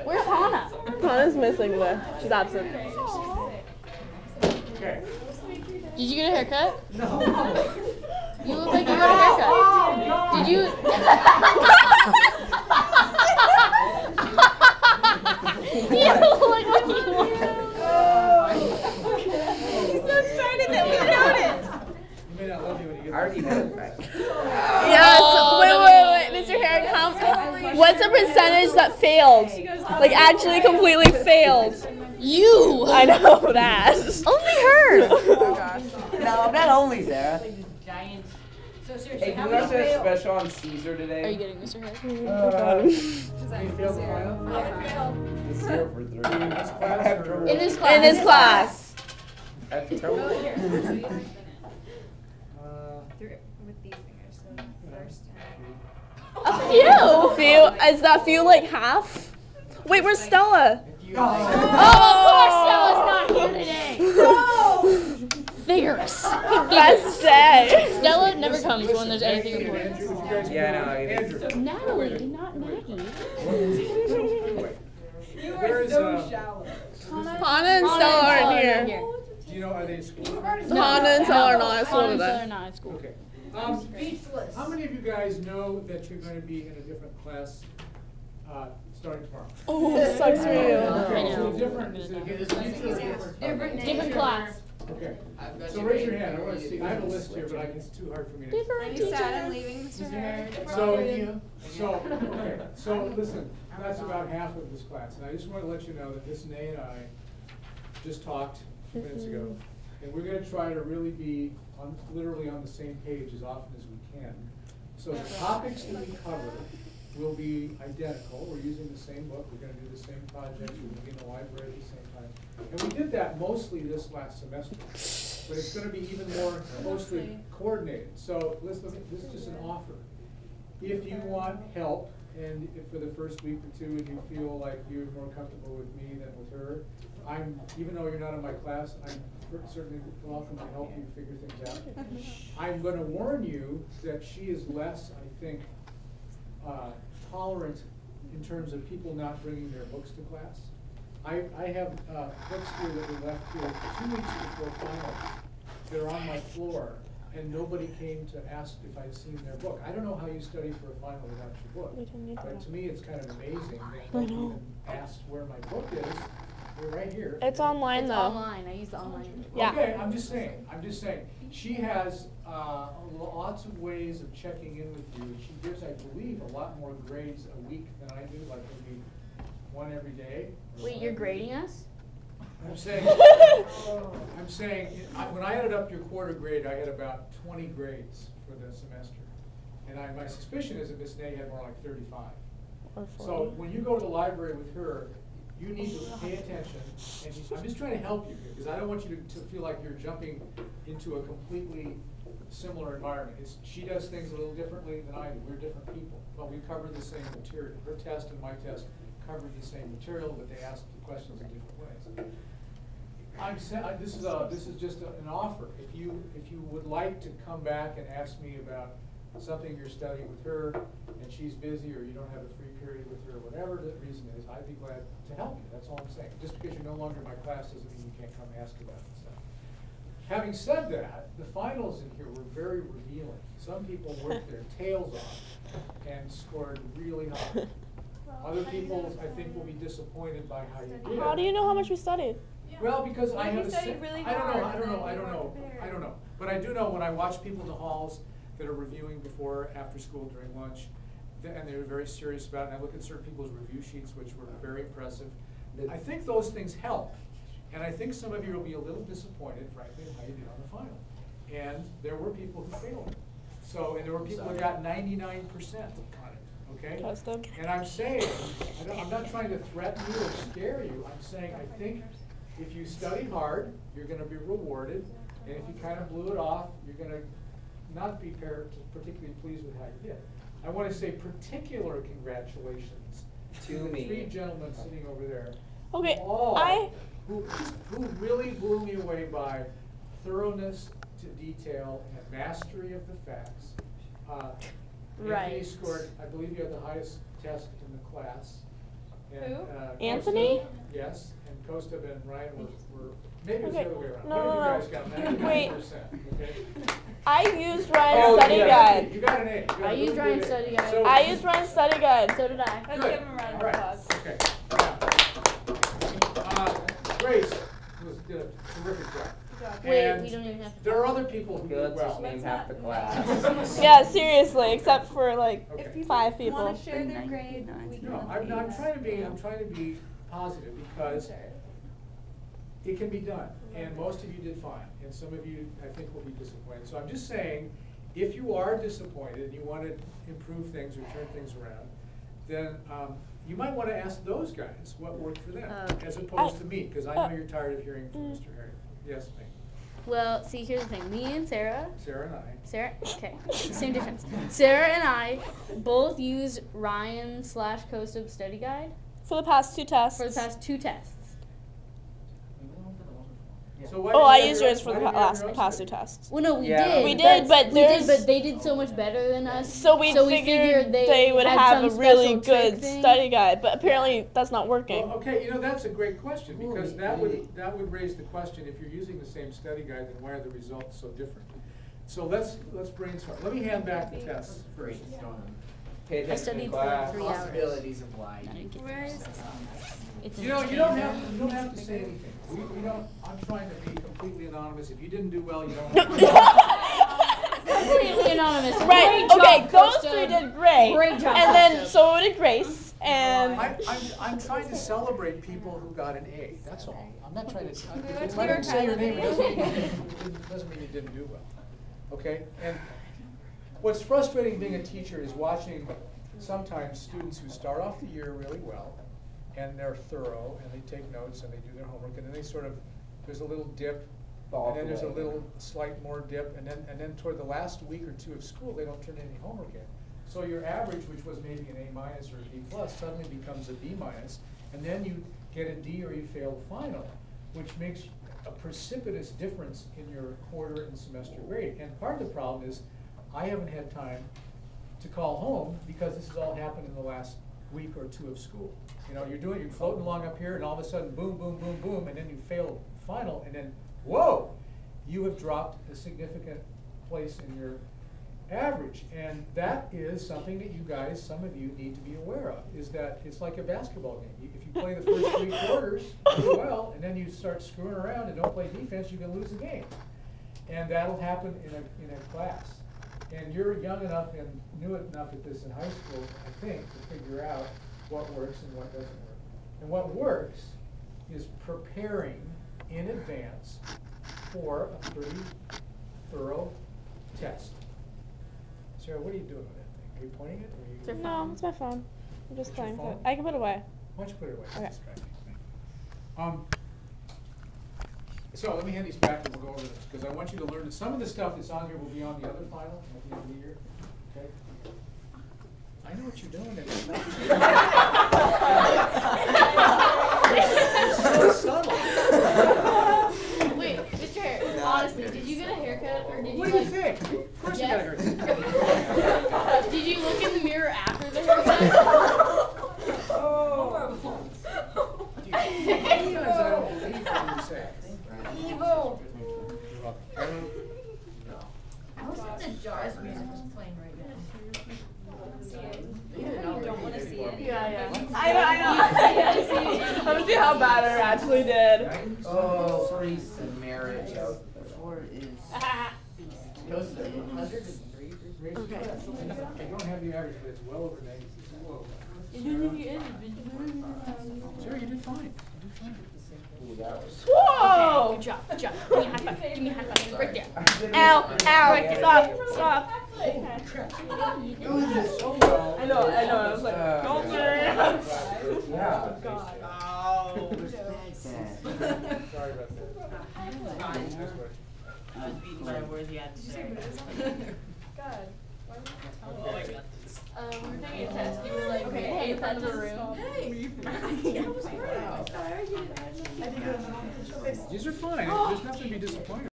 Where's Hannah? Hannah's missing there. She's absent. Okay. Did you get a haircut? No. You look like you got a haircut. Did you? You look like you want. He's so excited that we noticed. You may not love you when you get I already had it back. Yes. Wait, Mr. Herrick. What's the percentage that failed? Like actually completely failed. You. I know that. Only her. Oh gosh. No, not only Sarah. Giant. So seriously, Hey, how can we many also have failed? special on Caesar today? Are you getting Mr. Herrick? You failed the final? It's 0 for 3. In this class or? In his class. In his class. That's terrible. With these fingers, so first A few. Is that few like half? Wait, where's Stella? Oh, of course Stella's not here today. No. Figures. That's sad. Stella never comes when there's anything important. Yeah, I know. Andrew. Natalie, not Maggie. Where is, shallow. Hannah and Stella aren't here. do you know, are they in school? Hannah and Stella are not at school Hannah and Stella today. are not at school. Okay. How many of you guys know that you're going to be in a different class starting tomorrow? Oh, it sucks for you. I So know. different, is it a different teacher or different? Different class. Okay. So raise your hand. I want to see. I have a list here, but it's too hard for me to. Are you sad and leaving, Mr. Herrick? So listen, that's about half of this class. And I just want to let you know that Miss Nay and I just talked a few minutes ago. And we're going to try to really be literally on the same page as often as we can. So the topics that we cover will be identical. We're using the same book. We're going to do the same projects. We're going to be in the library at the same time. And we did that mostly this last semester. But it's going to be even more closely coordinated. So listen, this is just an offer. If you want help, and if for the first week or two and you feel like you're more comfortable with me than with her, even though you're not in my class, I'm certainly welcome to help you figure things out. I'm going to warn you that she is less, I think, tolerant in terms of people not bringing their books to class. I have books here that were left here 2 weeks before finals that are on my floor, and nobody came to ask if I'd seen their book. I don't know how you study for a final without your book, but to me it's kind of amazing that nobody even asked where my book is. They're right here. It's online though. Online. I use the online. Yeah. Okay, I'm just saying. She has lots of ways of checking in with you. She gives, I believe, a lot more grades a week than I do, like maybe one every day. Wait, you're grading us? I'm saying, when I added up your quarter grade, I had about 20 grades for the semester. And my suspicion is that Miss Nay had more like 35. So when you go to the library with her, you need to pay attention. And I'm just trying to help you here, because I don't want you to feel like you're jumping into a completely similar environment. She does things a little differently than I do. We're different people, but we cover the same material. Her test and my test cover the same material, but they ask the questions in different ways. This is just an offer. If you would like to come back and ask me about something you're studying with her, and she's busy, or you don't have a free period with her, whatever the reason is, I'd be glad to help you. That's all I'm saying. Just because you're no longer in my class doesn't mean you can't come ask about it. So. Having said that, the finals in here were very revealing. Some people worked their tails off and scored really high. Other people, I think, will be disappointed by how you did. How do you know how much we studied? Well, because I have really I don't know. But I do know when I watch people in the halls that are reviewing before, after school, during lunch, and they're very serious about it, and I look at certain people's review sheets, which were very impressive. I think those things help. And I think some of you will be a little disappointed, frankly, in how you did on the final. And there were people who failed. So, and there were people who got 99% on it, okay? And I'm saying, I'm not trying to threaten you or scare you. I'm saying I think if you study hard, you're going to be rewarded. And if you kind of blew it off, you're going to not be particularly pleased with how you did. I want to say particular congratulations to the three gentlemen sitting over there. Okay, Who really blew me away by thoroughness to detail and mastery of the facts. Right. Anthony scored, I believe you had the highest test in the class. And, Who? Anthony? Kosta, yes, and Kosta and Ryan were maybe it was Okay. the other way around. No, One of no, you no. guys got 99%. Wait. Okay? I used Ryan's Oh, study yeah. guide. You got an A. You got I a used really Ryan's good A. study guide. So- I used Ryan's study guide. So did I. Let's Good. give him a round of All right. applause. Okay. Grace did a terrific job. Wait, And we don't even have to. there are other people who Okay, did let's just well. name half the class. Yeah, seriously, except for like Okay. If people 5 people. want to share their grade, we can. No, I'm trying to be positive because it can be done, and most of you did fine, and some of you, I think, will be disappointed. So I'm just saying, if you are disappointed and you want to improve things or turn things around, then you might want to ask those guys what worked for them, as opposed to me, because I know you're tired of hearing from Mr. Herrick. Yes, ma'am. Well, see, here's the thing. Me and Sarah, Sarah and I. okay, same difference. Sarah and I both use Ryan/Costa study guide For the past 2 tests. for the past 2 tests. So why Oh, did I you have used your yours own- for the why did you have past your own past 2 study? tests. Well, no, we Yeah. did. We did, but we did, there's- but they did so much better than us. So we figured they would had have a some really special trick good thing. study guide, but apparently that's not working. Well, okay, that's a great question, because that would raise the question, if you're using the same study guide, then why are the results so different? So let's brainstorm. Let me hand back the tests first. Pay I attention studied in for class. 3 hours. Possibilities of life. I didn't get Where is this. It's You don't have to say anything. We don't, I'm trying to be completely anonymous. If you didn't do well, you don't. completely anonymous. Right, Great job, okay, those Costa. 3 did great. Great job, And then, Costa. so did Grace, and I'm trying to celebrate people who got an A, that's all. I'm not trying to, if Let's I didn't say your prioritize name, it. doesn't mean you didn't do well. Okay? And what's frustrating being a teacher is watching sometimes students who start off the year really well, and they're thorough, and they take notes, and they do their homework, and then they sort of, there's a little dip, and then there's a little slight more dip, and then toward the last week or 2 of school, they don't turn any homework in. So your average, which was maybe an A- or a B+, suddenly becomes a B-, and then you get a D or you fail the final, which makes a precipitous difference in your quarter and semester grade. And part of the problem is I haven't had time to call home because this has all happened in the last week or 2 of school. You're floating along up here, and all of a sudden, boom, boom, boom, boom, and then you fail final, and then, whoa, you have dropped a significant place in your average. And that is something that you guys, some of you, need to be aware of, is that it's like a basketball game. If you play the first 3 quarters really well, and then you start screwing around and don't play defense, you can lose the game. And that'll happen in a class. And you're young enough and knew enough at this in high school, I think, to figure out what works and what doesn't work. And what works is preparing in advance for a pretty thorough test. Sarah, what are you doing with that thing? Are you pointing it? Or are you It's your no, phone. it's my phone. I'm just It's your playing. phone? I can put it away. Why don't you put it away? It's Okay. distracting. So let me hand these back and we'll go over this, because I want you to learn that some of the stuff that's on here will be on the other final at the end of the year. Okay? I know what you're doing. It's so subtle. Wait, Mr. Herrick, honestly, did you get a haircut or did you What do you like, think? Of course you got a Yes. haircut. did you look in the mirror after the haircut? Sometimes I don't believe what you say. Evil. You're welcome. Most of the jazz music was playing right now. You don't want to see it. Yeah. I know. Let me see how bad I actually did. Oh, priest and marriage. Before is. Okay. I don't have the average, but it's well over 90. Whoa. Sarah, you did fine. Ooh, that was. Whoa! Good job, good job. Give me a high five. Give me a high five. Right there. Ow! Ow! Stop! You did so well. I know. I was like, Yeah. don't worry. Yeah. Sorry about that. This way. I was beaten by a worthy adversary. God. Why would you tell me? Oh, I got this. We were taking a test. You were like, okay, hey, in front of the room. These are fine. There's nothing to be disappointed.